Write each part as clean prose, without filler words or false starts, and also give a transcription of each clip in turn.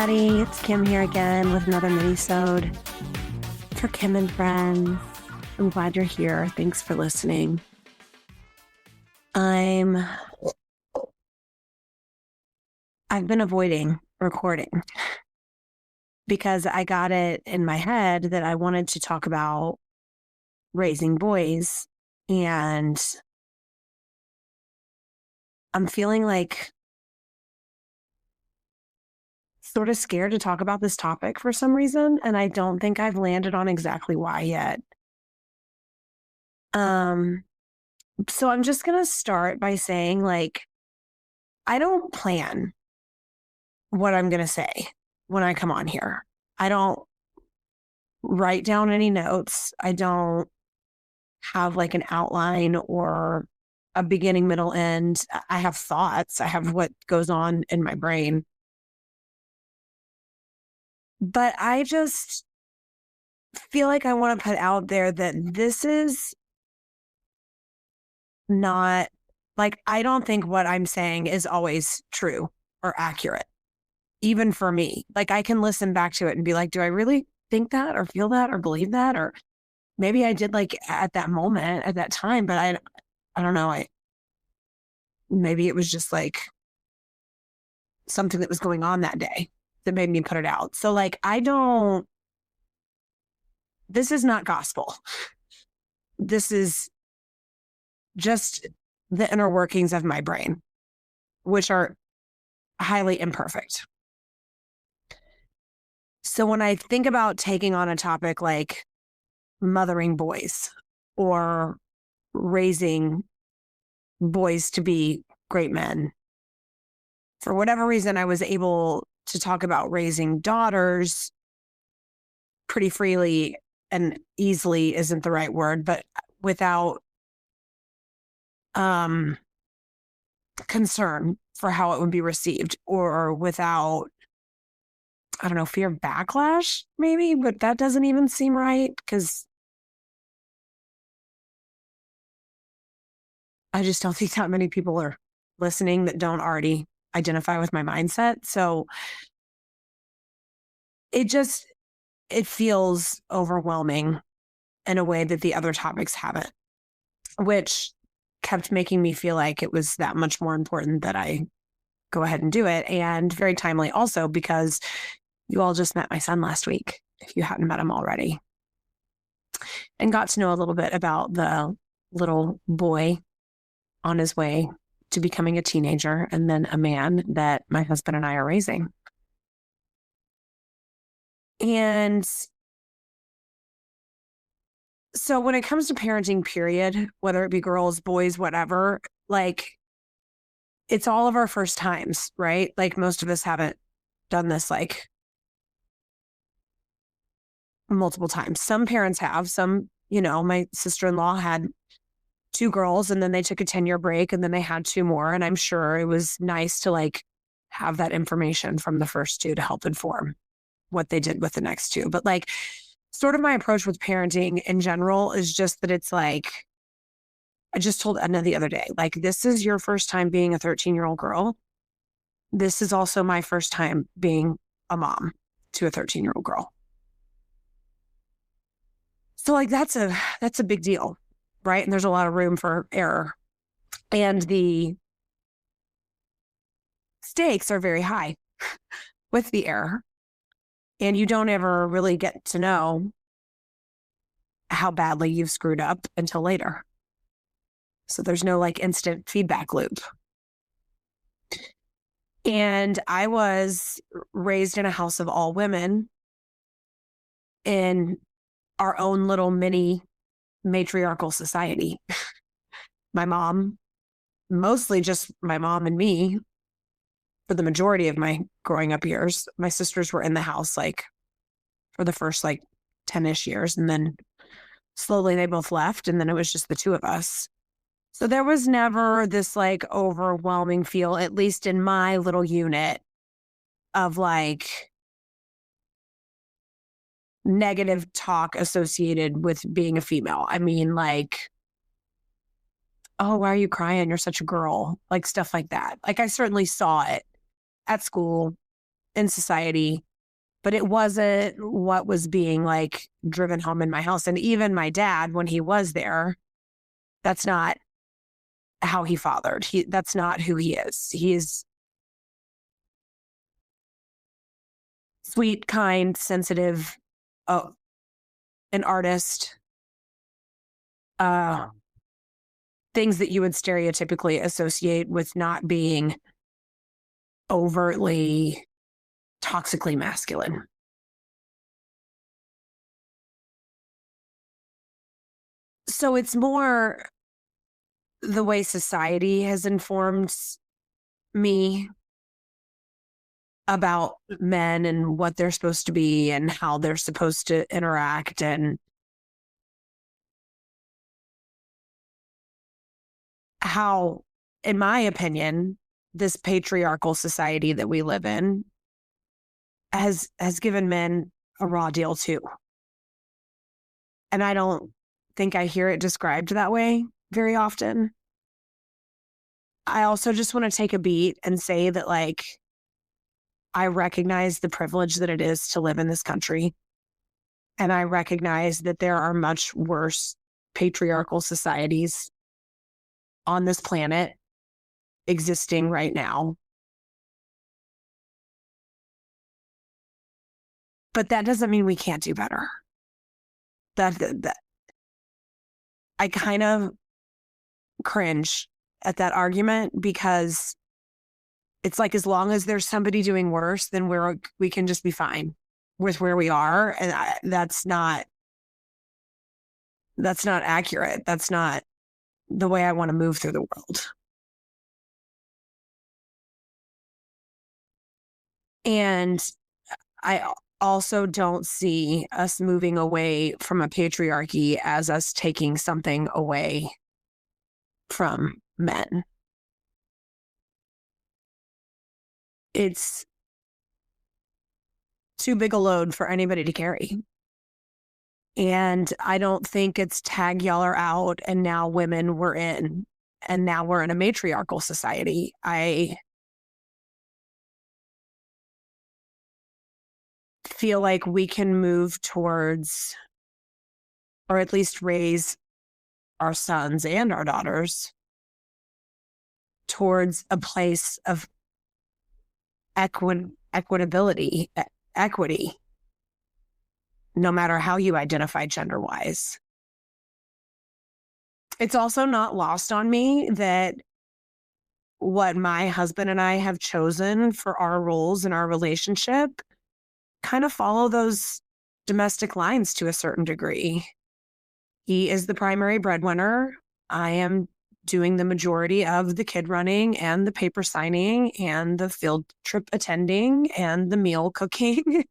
everybody. It's Kim here again with another Minisode for Kim and friends. I'm glad you're here. Thanks for listening. I've been avoiding recording because I got it in my head that I wanted to talk about raising boys, and I'm feeling like sort of scared to talk about this topic for some reason, and I don't think I've landed on exactly why yet. So I'm just going to start by saying, I don't plan what I'm going to say when I come on here. I don't write down any notes. I don't have an outline or a beginning, middle, end. I have thoughts. I have what goes on in my brain. But I just feel like I want to put out there that this is not, I don't think what I'm saying is always true or accurate, even for me. I can listen back to it and be like, do I really think that or feel that or believe that? Or maybe I did at that moment, at that time, but I don't know. Maybe it was just something that was going on that day that made me put it out. So this is not gospel. This is just the inner workings of my brain, which are highly imperfect. So when I think about taking on a topic like mothering boys or raising boys to be great men, for whatever reason, I was able to talk about raising daughters pretty freely, and easily isn't the right word, but without concern for how it would be received, or without, I don't know, fear of backlash, maybe, but that doesn't even seem right because I just don't think that many people are listening that don't already identify with my mindset. So it feels overwhelming in a way that the other topics haven't, which kept making me feel like it was that much more important that I go ahead and do it. And very timely also because you all just met my son last week, if you hadn't met him already, and got to know a little bit about the little boy on his way to becoming a teenager and then a man that my husband and I are raising. And so when it comes to parenting, period, whether it be girls, boys, whatever, it's all of our first times, right? Most of us haven't done this multiple times. Some parents have. Some, my sister-in-law had 2 girls and then they took a 10-year break and then they had 2 more. And I'm sure it was nice to have that information from the first 2 to help inform what they did with the next 2. But sort of my approach with parenting in general is just that it's I just told Edna the other day, this is your first time being a 13-year-old girl. This is also my first time being a mom to a 13-year-old girl. So that's a big deal, right? And there's a lot of room for error. And the stakes are very high with the error. And you don't ever really get to know how badly you've screwed up until later. So there's no instant feedback loop. And I was raised in a house of all women in our own little mini matriarchal society. My mom, mostly just my mom and me for the majority of my growing up years. My sisters were in the house for the first 10-ish years, and then slowly they both left, and then it was just the 2 of us. So there was never this overwhelming feel, at least in my little unit, of negative talk associated with being a female. I mean, oh, why are you crying? You're such a girl. Stuff like that. I certainly saw it at school in society, but it wasn't what was being like driven home in my house. And even my dad, when he was there, that's not how he fathered. That's not who he is. He is sweet, kind, sensitive, oh, an artist, uh, things that you would stereotypically associate with not being overtly toxically masculine. So it's more the way society has informed me about men and what they're supposed to be and how they're supposed to interact, and how, in my opinion, this patriarchal society that we live in has given men a raw deal too. And I don't think I hear it described that way very often. I also just want to take a beat and say that, like, I recognize the privilege that it is to live in this country. And I recognize that there are much worse patriarchal societies on this planet existing right now. But that doesn't mean we can't do better. That I kind of cringe at that argument, because it's like, as long as there's somebody doing worse, then we can just be fine with where we are. And that's not accurate. That's not the way I want to move through the world. And I also don't see us moving away from a patriarchy as us taking something away from men. It's too big a load for anybody to carry. And I don't think it's tag y'all are out and now women were in, and now we're in a matriarchal society. I feel like we can move towards, or at least raise our sons and our daughters towards a place of equity, no matter how you identify gender-wise. It's also not lost on me that what my husband and I have chosen for our roles in our relationship kind of follow those domestic lines to a certain degree. He is the primary breadwinner. I am doing the majority of the kid running and the paper signing and the field trip attending and the meal cooking.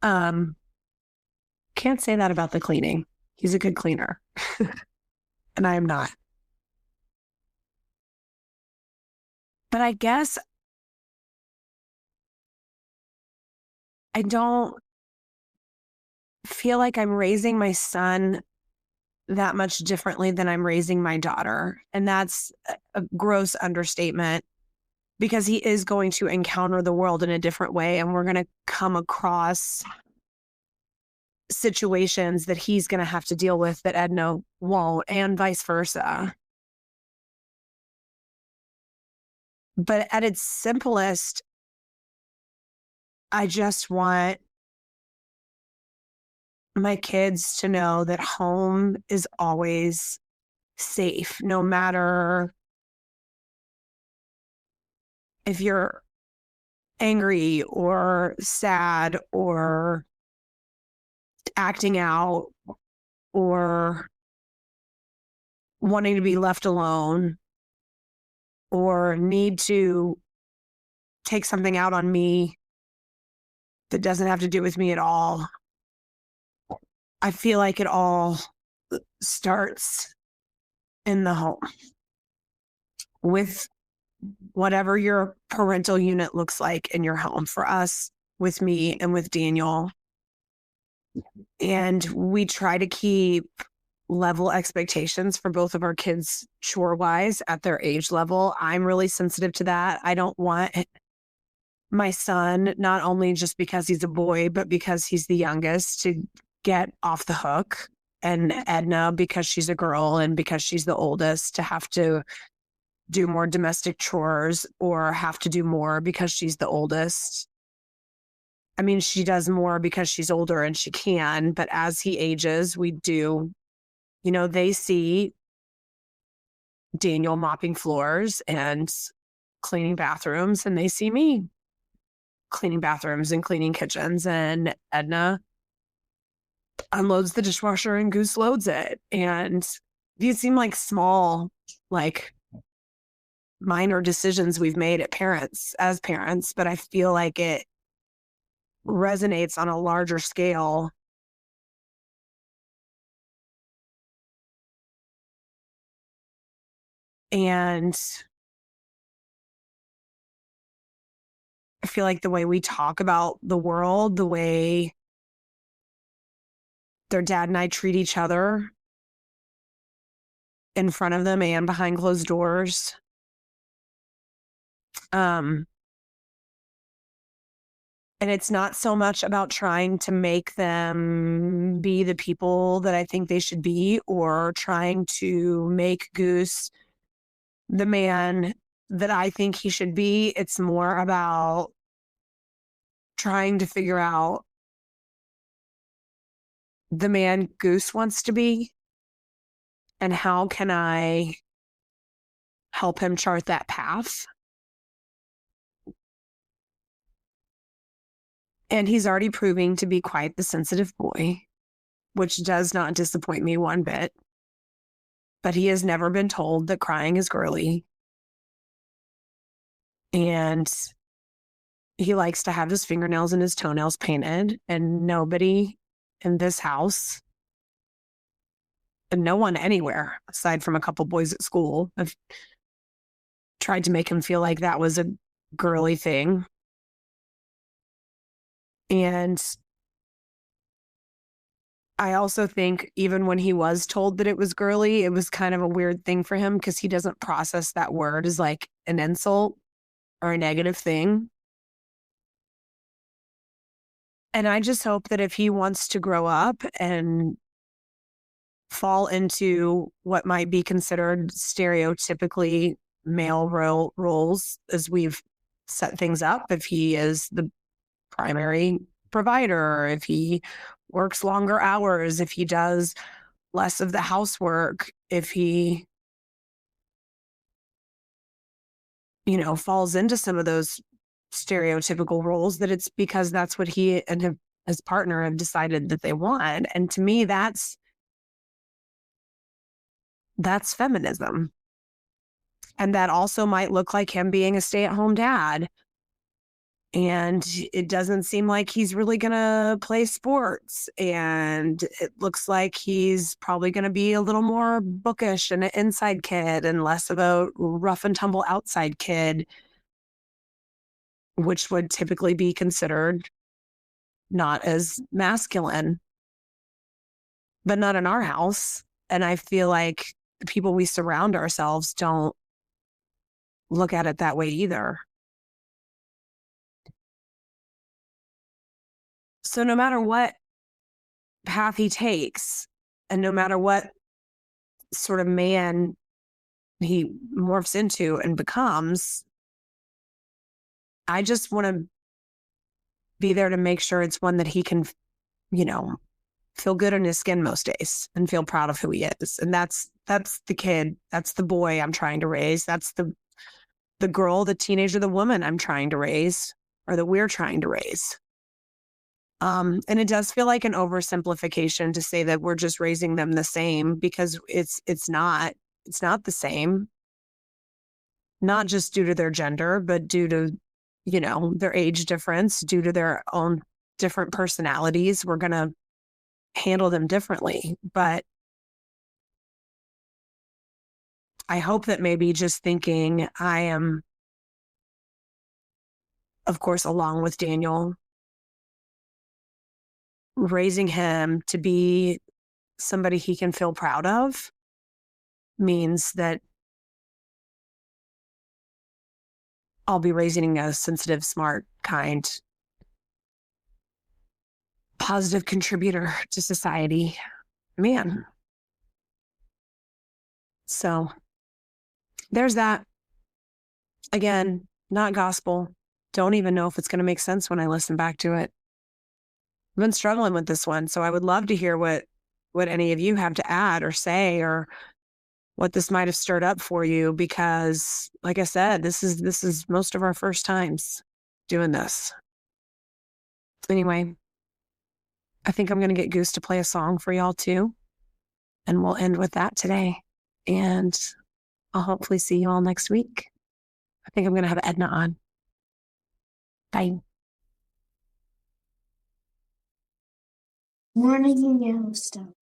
Can't say that about the cleaning. He's a good cleaner. And I am not. But I guess I don't feel like I'm raising my son that much differently than I'm raising my daughter. And that's a gross understatement, because he is going to encounter the world in a different way, and we're going to come across situations that he's going to have to deal with that Edna won't, and vice versa. But at its simplest, I just want my kids to know that home is always safe, no matter if you're angry or sad or acting out or wanting to be left alone or need to take something out on me that doesn't have to do with me at all. I feel like it all starts in the home with whatever your parental unit looks like in your home. For us, with me and with Daniel. And we try to keep level expectations for both of our kids chore-wise at their age level. I'm really sensitive to that. I don't want my son, not only just because he's a boy, but because he's the youngest, to get off the hook. And Edna, because she's a girl and because she's the oldest, to have to do more domestic chores or have to do more because she's the oldest. I mean, she does more because she's older and she can, but as he ages, we do, they see Daniel mopping floors and cleaning bathrooms, and they see me cleaning bathrooms and cleaning kitchens, and Edna unloads the dishwasher and Goose loads it. And these seem like small, like minor decisions we've made as parents, but I feel like it resonates on a larger scale. And I feel like the way we talk about the world, the way their dad and I treat each other in front of them and behind closed doors. And it's not so much about trying to make them be the people that I think they should be, or trying to make Goose the man that I think he should be. It's more about trying to figure out the man Goose wants to be, and how can I help him chart that path. And he's already proving to be quite the sensitive boy, which does not disappoint me one bit. But he has never been told that crying is girly. And he likes to have his fingernails and his toenails painted, and nobody in this house, and no one anywhere, aside from a couple boys at school, have tried to make him feel like that was a girly thing. And I also think even when he was told that it was girly, it was kind of a weird thing for him because he doesn't process that word as like an insult or a negative thing. And I just hope that if he wants to grow up and fall into what might be considered stereotypically male roles as we've set things up, if he is the primary provider, if he works longer hours, if he does less of the housework, if he, falls into some of those stereotypical roles, that it's because that's what he and his partner have decided that they want. And to me, that's feminism. And that also might look like him being a stay-at-home dad. And it doesn't seem like he's really going to play sports. And it looks like he's probably going to be a little more bookish and an inside kid and less of a rough and tumble outside kid, which would typically be considered not as masculine, but not in our house. And I feel like the people we surround ourselves don't look at it that way either. So no matter what path he takes, and no matter what sort of man he morphs into and becomes, I just want to be there to make sure it's one that he can, feel good in his skin most days and feel proud of who he is. And that's the kid, that's the boy I'm trying to raise. That's the girl, the teenager, the woman I'm trying to raise, or that we're trying to raise. And it does feel like an oversimplification to say that we're just raising them the same, because it's not the same, not just due to their gender, but due to, their age difference, due to their own different personalities. We're going to handle them differently. But I hope that maybe just thinking I am, of course, along with Daniel, raising him to be somebody he can feel proud of, means that I'll be raising a sensitive, smart kind, positive contributor to society. Man. So there's that. Again, not gospel. Don't even know if it's going to make sense when I listen back to it. I've been struggling with this one, so I would love to hear what any of you have to add or say, or what this might have stirred up for you, because like I said, this is most of our first times doing this. Anyway, I think I'm going to get Goose to play a song for y'all too, and we'll end with that today. And I'll hopefully see you all next week. I think I'm going to have Edna on. Bye. Morning in Yellowstone.